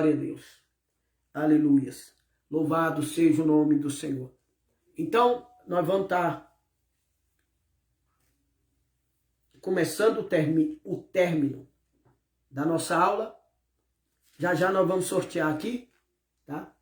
Glória a Deus. Aleluias. Louvado seja o nome do Senhor. Então, nós vamos estar começando o término da nossa aula. Já já nós vamos sortear aqui, tá?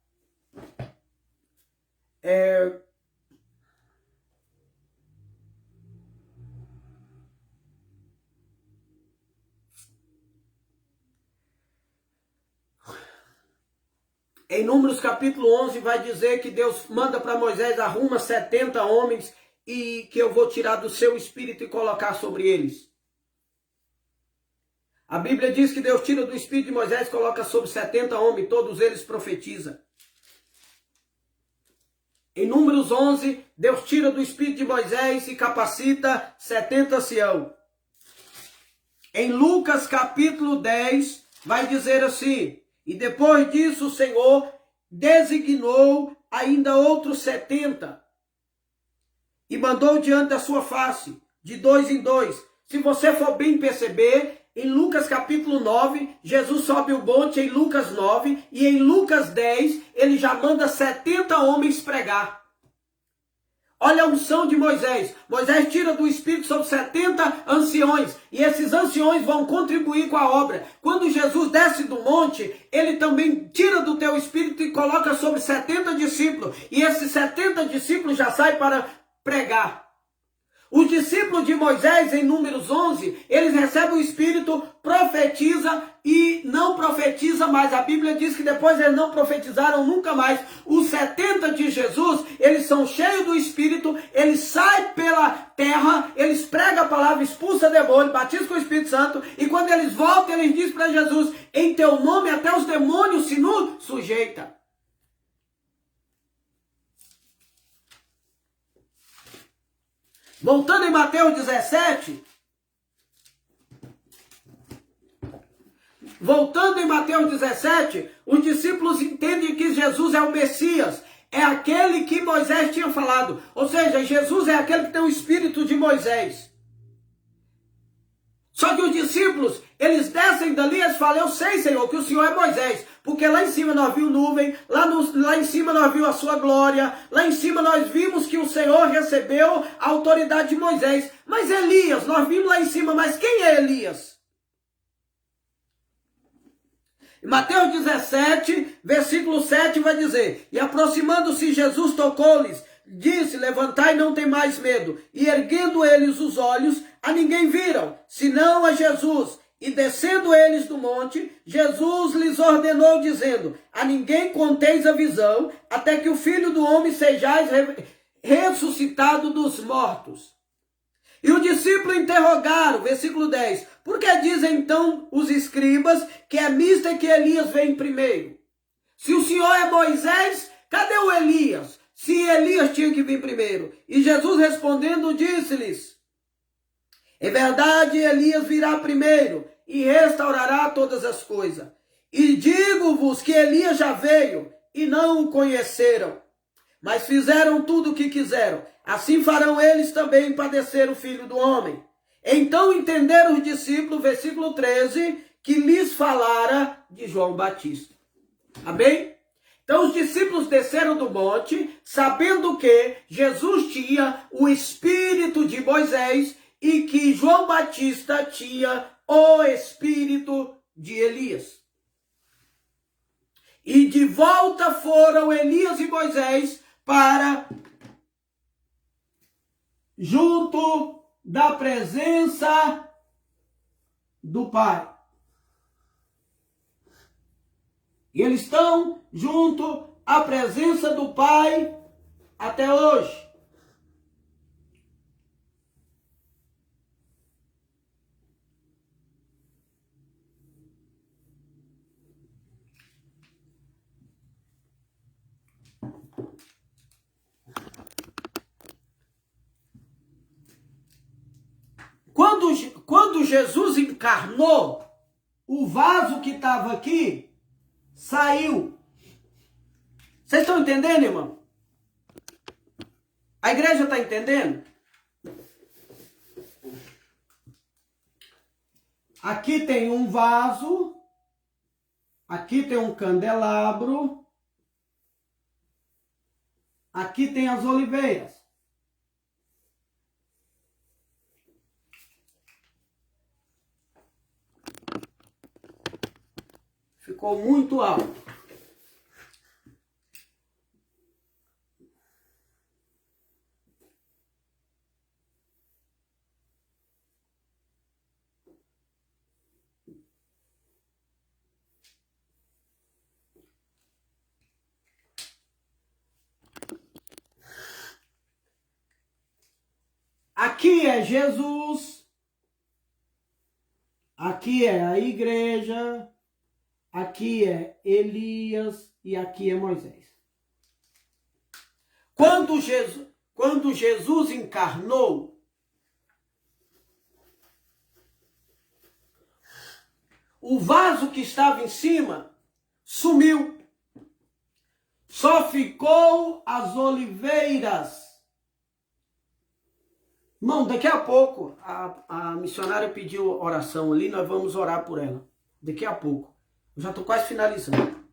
Em Números capítulo 11 vai dizer que Deus manda para Moisés: arruma 70 homens e que eu vou tirar do seu espírito e colocar sobre eles. A Bíblia diz que Deus tira do espírito de Moisés e coloca sobre 70 homens, todos eles profetizam. Em Números 11, Deus tira do espírito de Moisés e capacita 70 anciãos. Em Lucas capítulo 10 vai dizer assim: e depois disso o Senhor designou ainda outros 70 e mandou diante da sua face, de 2 em 2. Se você for bem perceber, em Lucas capítulo 9, Jesus sobe o monte em Lucas 9, e em Lucas 10, ele já manda 70 homens pregar. Olha a unção de Moisés. Moisés tira do Espírito sobre 70 anciões. E esses anciões vão contribuir com a obra. Quando Jesus desce do monte, ele também tira do teu Espírito e coloca sobre 70 discípulos. E esses 70 discípulos já saem para pregar. Os discípulos de Moisés, em Números 11, eles recebem o Espírito, profetiza e não profetiza mais. A Bíblia diz que depois eles não profetizaram nunca mais. Os 70 de Jesus, eles são cheios do Espírito, eles saem pela terra, eles pregam a palavra, expulsam demônio, batizam com o Espírito Santo, e quando eles voltam, eles dizem para Jesus: em teu nome até os demônios se nos sujeitam. Voltando em Mateus 17, os discípulos entendem que Jesus é o Messias, é aquele que Moisés tinha falado. Ou seja, Jesus é aquele que tem o espírito de Moisés. Só que os discípulos, eles descem dali e eles falam: eu sei, Senhor, que o Senhor é Moisés. Porque lá em cima nós vimos nuvem, lá em cima nós vimos a sua glória, lá em cima nós vimos que o Senhor recebeu a autoridade de Moisés. Mas Elias, nós vimos lá em cima, mas quem é Elias? Em Mateus 17, versículo 7 vai dizer: e aproximando-se Jesus tocou-lhes, disse: levantai, não tem mais medo. E erguendo eles os olhos, a ninguém viram, senão a Jesus. E descendo eles do monte, Jesus lhes ordenou, dizendo: a ninguém conteis a visão, até que o Filho do Homem sejais ressuscitado dos mortos. E os discípulos interrogaram, versículo 10, por que dizem então os escribas que é misto e que Elias vem primeiro? Se o Senhor é Moisés, cadê o Elias? Se Elias tinha que vir primeiro. E Jesus respondendo disse-lhes: é verdade, Elias virá primeiro e restaurará todas as coisas. E digo-vos que Elias já veio e não o conheceram, mas fizeram tudo o que quiseram. Assim farão eles também padecer o Filho do Homem. Então entenderam os discípulos, versículo 13, que lhes falara de João Batista. Amém? Então os discípulos desceram do monte, sabendo que Jesus tinha o espírito de Moisés e que João Batista tinha o espírito de Elias. E de volta foram Elias e Moisés para junto da presença do Pai. E eles estão junto à presença do Pai até hoje. Quando Jesus encarnou, o vaso que estava aqui saiu. Vocês estão entendendo, irmão? A igreja está entendendo? Aqui tem um vaso Aqui tem um candelabro. Aqui tem as oliveiras. Ficou muito alto. Aqui é Jesus, aqui é a igreja, aqui é Elias e aqui é Moisés. Quando Jesus encarnou, o vaso que estava em cima sumiu. Só ficou as oliveiras. Irmão, daqui a pouco, a missionária pediu oração ali, nós vamos orar por ela. Daqui a pouco. Eu já estou quase finalizando.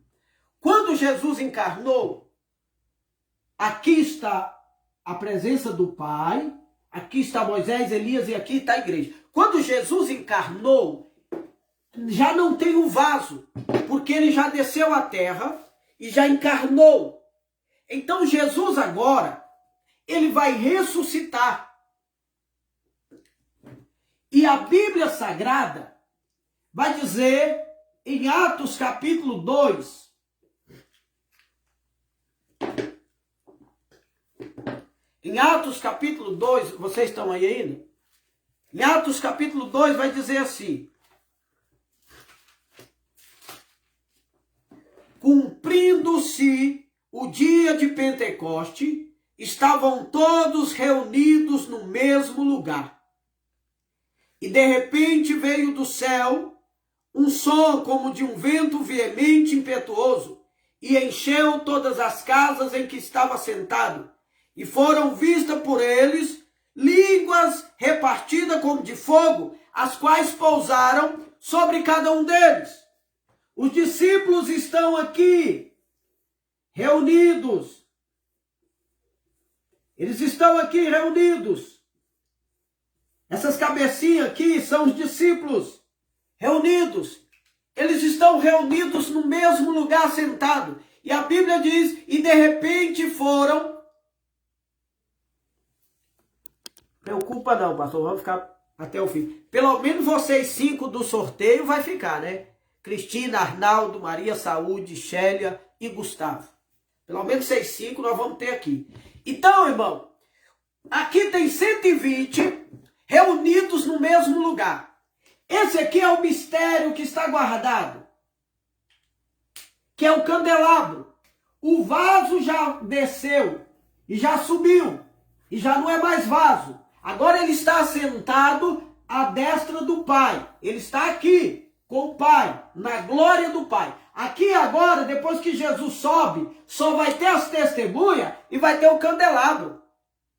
Quando Jesus encarnou, aqui está a presença do Pai, aqui está Moisés, Elias e aqui está a igreja. Quando Jesus encarnou, já não tem o vaso, porque ele já desceu à terra e já encarnou. Então Jesus agora, ele vai ressuscitar. E a Bíblia Sagrada vai dizer em Atos capítulo 2, em Atos capítulo 2, vocês estão aí ainda? Em Atos capítulo 2 vai dizer assim: cumprindo-se o dia de Pentecoste, estavam todos reunidos no mesmo lugar. E de repente veio do céu um som como de um vento veemente e impetuoso, e encheu todas as casas em que estava sentado. E foram vistas por eles línguas repartidas como de fogo, as quais pousaram sobre cada um deles. Os discípulos estão aqui, reunidos. Eles estão aqui reunidos. Essas cabecinhas aqui são os discípulos reunidos. Eles estão reunidos no mesmo lugar sentado. E a Bíblia diz, e de repente foram... Preocupa não, pastor, vamos ficar até o fim. Pelo menos vocês 5 do sorteio vai ficar, né? Cristina, Arnaldo, Maria, Saúde, Chélia e Gustavo. Pelo menos vocês 5 nós vamos ter aqui. Então, irmão, aqui tem 120 reunidos no mesmo lugar. Esse aqui é o mistério que está guardado, que é o candelabro. O vaso já desceu e já subiu, e já não é mais vaso. Agora ele está sentado à destra do Pai. Ele está aqui com o Pai, na glória do Pai. Aqui agora, depois que Jesus sobe, só vai ter as testemunhas e vai ter o candelabro.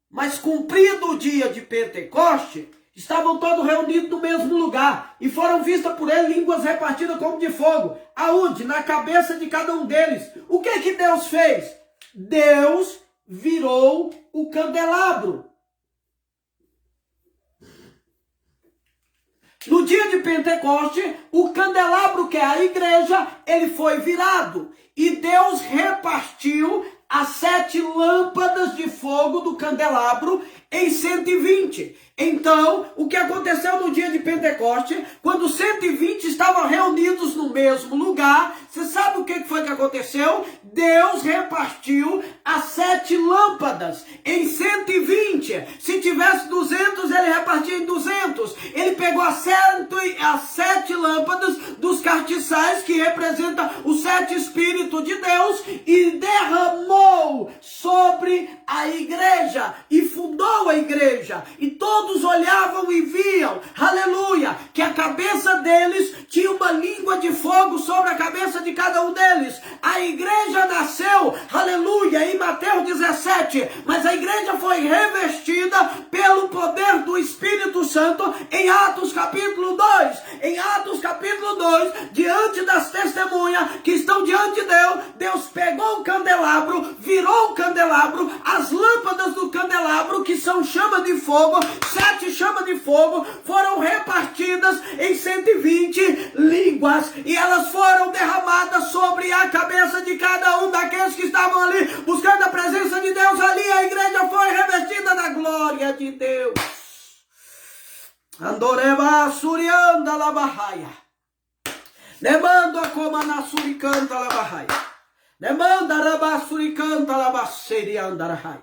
Mas cumprido o dia de Pentecoste, estavam todos reunidos no mesmo lugar e foram vistas por ele línguas repartidas como de fogo. Aonde? Na cabeça de cada um deles. O que Deus fez? Deus virou o candelabro. No dia de Pentecoste, o candelabro, que é a igreja, ele foi virado. E Deus repartiu as 7 lâmpadas de fogo do candelabro em 120. Então, o que aconteceu no dia de Pentecoste, quando 120 estavam reunidos no mesmo lugar, você sabe o que foi que aconteceu? Deus repartiu as 7 lâmpadas em 120. Se tivesse 200, ele repartia em 200. Ele pegou as 7 lâmpadas dos castiçais, que representam os 7 Espíritos de Deus, e derramou sobre a igreja, e fundou a igreja, e todos olhavam e viam, aleluia, que a cabeça deles tinha uma língua de fogo sobre a cabeça de cada um deles. eles. A igreja nasceu, aleluia, em Mateus 17, mas a igreja foi revestida pelo poder do Espírito Santo em Atos capítulo 2. Em Atos capítulo 2, diante das testemunhas que estão diante de Deus, Deus pegou o candelabro, virou o candelabro, as lâmpadas do candelabro, que são chama de fogo, 7 chamas de fogo, foram repartidas em 120 línguas, e elas foram derramadas sobre a cabeça de cada um daqueles que estavam ali, buscando a presença de Deus ali. A igreja foi revestida da glória de Deus. Andoreba surianda la bahaya. Demanda como na suricanta la bahaya. Demanda raba suricanta la basseria andarahai.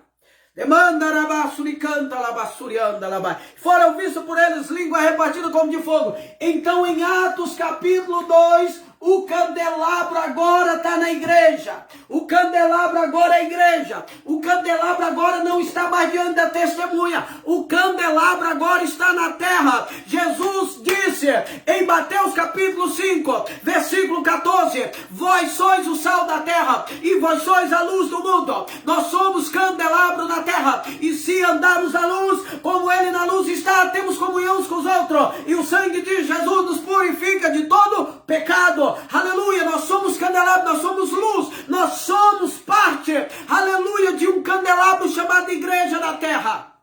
Demanda rabassuri canta labassurianda labai. Foram vistos por eles língua repartida como de fogo. Então em Atos capítulo 2, o candelabro agora está na igreja. O candelabro agora é a igreja. O candelabro agora não está mais diante da testemunha. O candelabro agora está na terra. Jesus disse em Mateus capítulo 5, versículo 14: vós sois o sal da terra e vós sois a luz do mundo. Nós somos candelabro na terra. E se andarmos na luz, como ele na luz está, temos comunhão uns com os outros. E o sangue de Jesus nos purifica de todo pecado. Aleluia, nós somos candelabro, nós somos luz, nós somos parte, aleluia, de um candelabro chamado igreja na terra.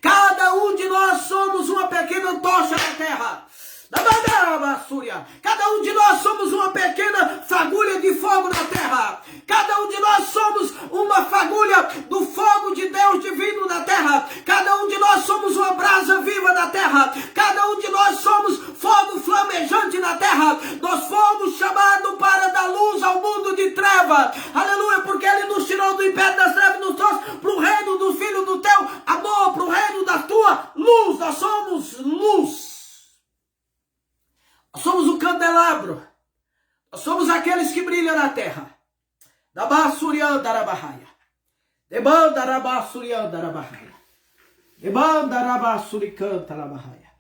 Cada um de nós somos uma pequena tocha na terra. Cada um de nós somos uma pequena fagulha de fogo na terra. Cada um de nós somos uma fagulha do fogo de Deus divino na terra. Cada um de nós somos uma brasa viva na terra. Cada um de nós somos fogo flamejante na terra. Nós fomos chamados para dar luz ao mundo de treva. Aleluia, porque Ele nos tirou do império das trevas e nos trouxe para o reino do Filho do teu amor, para o reino da tua luz. Nós somos luz. Nós somos o candelabro. Nós somos aqueles que brilham na terra. Dabassuriandarabahaya. Debandarabasuriandarabahaya. Debandarabasuricantarabahaya.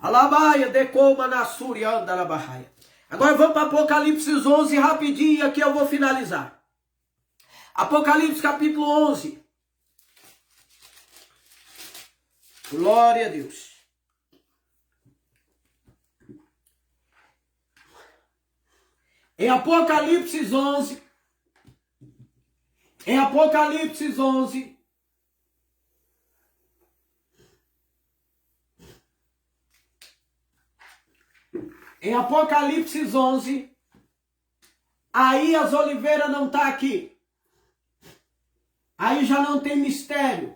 Alabaia decoma nasuriandarabahaya. Agora vamos para Apocalipse 11 rapidinho, aqui eu vou finalizar. Apocalipse capítulo 11. Glória a Deus. Em Apocalipse 11, em Apocalipse 11, em Apocalipse 11, aí as oliveiras não estão aqui. Aí já não tem mistério.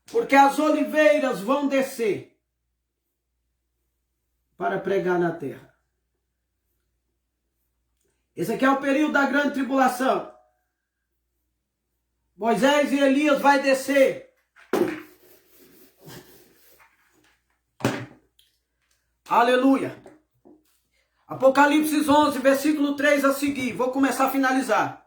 Porque as oliveiras vão descer para pregar na terra. Esse aqui é o período da grande tribulação. Moisés e Elias vai descer. Aleluia. Apocalipse 11, versículo 3 a seguir. Vou começar a finalizar.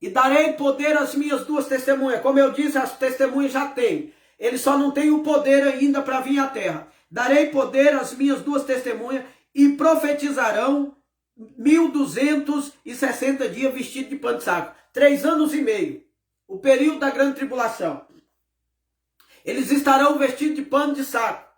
E darei poder às minhas duas testemunhas. Como eu disse, as testemunhas já têm. Eles só não têm o poder ainda para vir à terra. Darei poder às minhas duas testemunhas e profetizarão 1260 dias vestidos de pano de saco. 3 anos e meio. O período da grande tribulação. Eles estarão vestidos de pano de saco.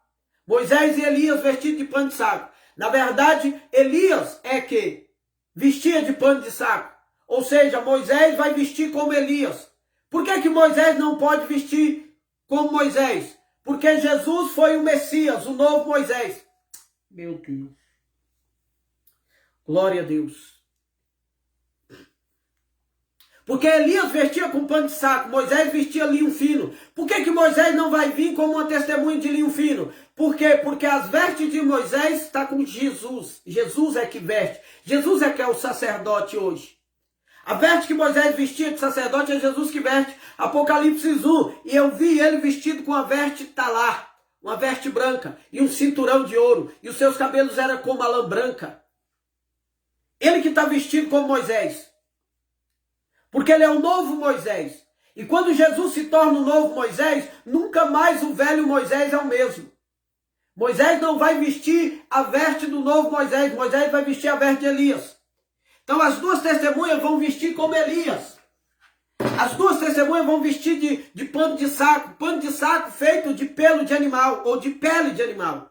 Moisés e Elias vestidos de pano de saco. Na verdade, Elias é que vestia de pano de saco. Ou seja, Moisés vai vestir como Elias. Por que Moisés não pode vestir como Moisés? Porque Jesus foi o Messias, o novo Moisés. Meu Deus. Glória a Deus. Porque Elias vestia com pano de saco, Moisés vestia linho fino. Por que Moisés não vai vir como uma testemunha de linho fino? Por quê? Porque as vestes de Moisés estão com Jesus. Jesus é que veste. Jesus é que é o sacerdote hoje. A veste que Moisés vestia de sacerdote é Jesus que veste. Apocalipse 1. E eu vi ele vestido com a veste talar, uma veste branca e um cinturão de ouro. E os seus cabelos eram como a lã branca. Ele que está vestido como Moisés. Porque ele é o novo Moisés. E quando Jesus se torna o novo Moisés, nunca mais o velho Moisés é o mesmo. Moisés não vai vestir a veste do novo Moisés. Moisés vai vestir a veste de Elias. Então as duas testemunhas vão vestir como Elias. As duas testemunhas vão vestir de pano de saco feito de pelo de animal, ou de pele de animal.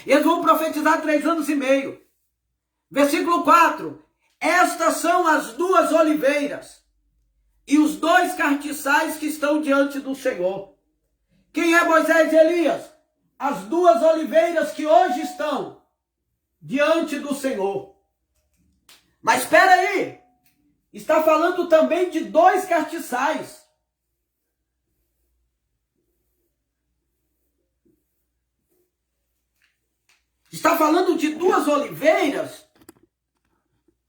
Eles vão profetizar 3 anos e meio. Versículo 4. Estas são as duas oliveiras e os 2 cartiçais que estão diante do Senhor. Quem é Moisés e Elias? As duas oliveiras que hoje estão diante do Senhor. Mas espera aí, está falando também de 2 cartiçais. Está falando de 2 oliveiras,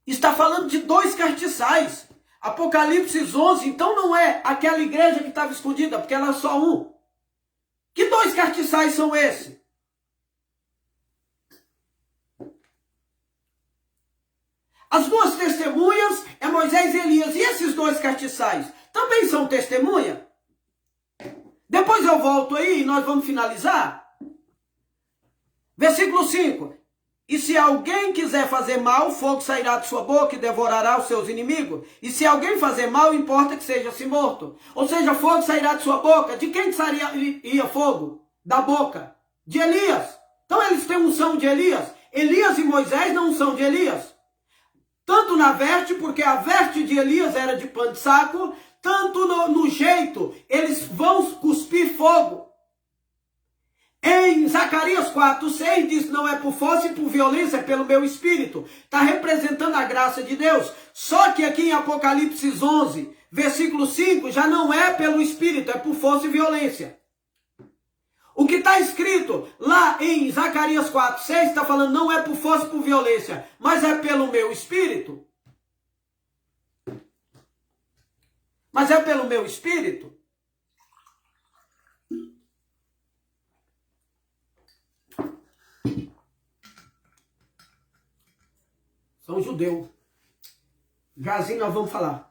está falando de 2 cartiçais. Apocalipse 11, então não é aquela igreja que estava escondida, porque ela é só um. Que 2 cartiçais são esses? As duas testemunhas é Moisés e Elias. E esses 2 cartiçais também são testemunha? Depois eu volto aí e nós vamos finalizar. Versículo 5. E se alguém quiser fazer mal, fogo sairá de sua boca e devorará os seus inimigos. E se alguém fazer mal, importa que seja-se morto. Ou seja, fogo sairá de sua boca. De quem sairia fogo? Da boca. De Elias. Então eles têm unção de Elias. Elias e Moisés não são de Elias. Tanto na veste, porque a veste de Elias era de pano de saco, tanto no jeito, eles vão cuspir fogo. Em Zacarias 4:6 diz, não é por força e por violência, é pelo meu espírito. Está representando a graça de Deus. Só que aqui em Apocalipse 11, versículo 5, já não é pelo espírito, é por força e violência. O que está escrito lá em Zacarias 4:6 está falando não é por força e por violência, mas é pelo meu espírito. Mas é pelo meu espírito. São judeus. Já assim nós vamos falar.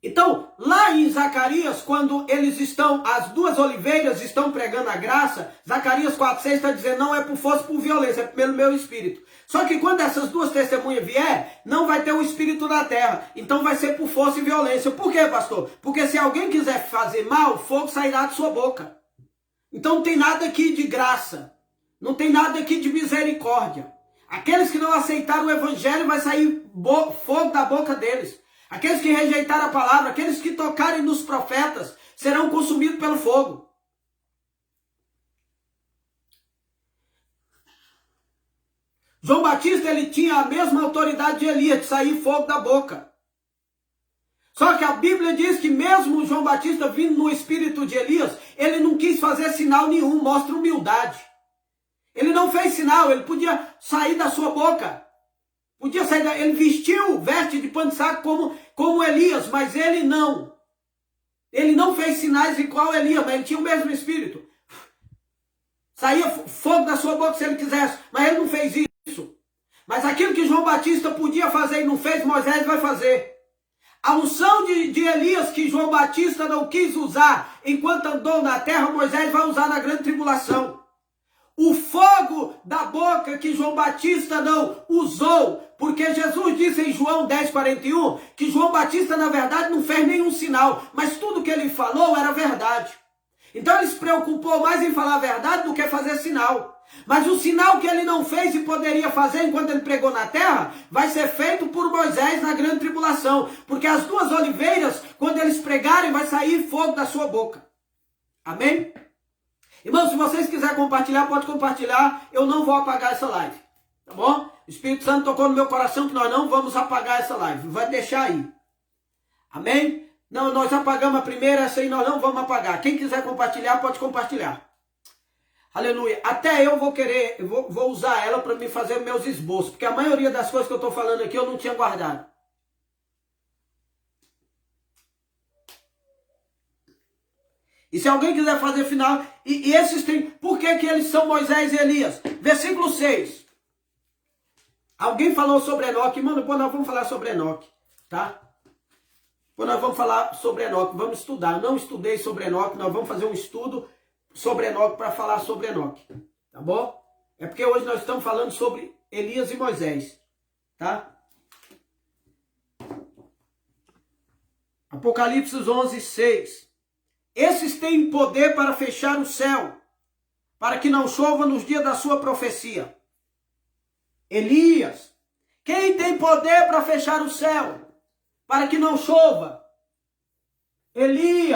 Então, lá em Zacarias, quando eles estão, as duas oliveiras estão pregando a graça, Zacarias 4:6 está dizendo, não é por força, por violência, é pelo meu espírito. Só que quando essas duas testemunhas vier, não vai ter o espírito da terra. Então vai ser por força e violência. Por quê, pastor? Porque se alguém quiser fazer mal, fogo sairá de sua boca. Então não tem nada aqui de graça. Não tem nada aqui de misericórdia. Aqueles que não aceitaram o evangelho, vai sair fogo da boca deles. Aqueles que rejeitaram a palavra, aqueles que tocarem nos profetas, serão consumidos pelo fogo. João Batista, ele tinha a mesma autoridade de Elias, de sair fogo da boca. Só que a Bíblia diz que mesmo João Batista vindo no espírito de Elias, ele não quis fazer sinal nenhum, mostra humildade. Ele não fez sinal, ele podia sair da sua boca. Podia sair ele vestiu veste de pano de saco como Elias, mas ele não. Ele não fez sinais igual Elias, mas ele tinha o mesmo espírito. Saía fogo da sua boca se ele quisesse, mas ele não fez isso. Mas aquilo que João Batista podia fazer e não fez, Moisés vai fazer. A unção de Elias que João Batista não quis usar enquanto andou na terra, Moisés vai usar na grande tribulação. O fogo da boca que João Batista não usou, porque Jesus disse em João 10:41 que João Batista na verdade não fez nenhum sinal, mas tudo que ele falou era verdade. Então ele se preocupou mais em falar a verdade do que fazer sinal. Mas o sinal que ele não fez e poderia fazer enquanto ele pregou na terra, vai ser feito por Moisés na grande tribulação. Porque as duas oliveiras, quando eles pregarem, vai sair fogo da sua boca. Amém? Irmãos, se vocês quiserem compartilhar, pode compartilhar. Eu não vou apagar essa live. Tá bom? O Espírito Santo tocou no meu coração que nós não vamos apagar essa live. Vai deixar aí. Amém? Não, nós apagamos a primeira, essa aí nós não vamos apagar. Quem quiser compartilhar, pode compartilhar. Aleluia. Até eu vou querer, vou usar ela para me fazer meus esboços. Porque a maioria das coisas que eu estou falando aqui eu não tinha guardado. E se alguém quiser fazer final, e esses tem, por que eles são Moisés e Elias? Versículo 6. Alguém falou sobre Enoque, mano, pô, nós vamos falar sobre Enoque, tá? Pô, nós vamos falar sobre Enoque, vamos estudar. Eu não estudei sobre Enoque, nós vamos fazer um estudo sobre Enoque para falar sobre Enoque, tá bom? É porque hoje nós estamos falando sobre Elias e Moisés, tá? Apocalipse 11, 6. Esses têm poder para fechar o céu, para que não chova nos dias da sua profecia. Elias. Quem tem poder para fechar o céu, para que não chova? Elias.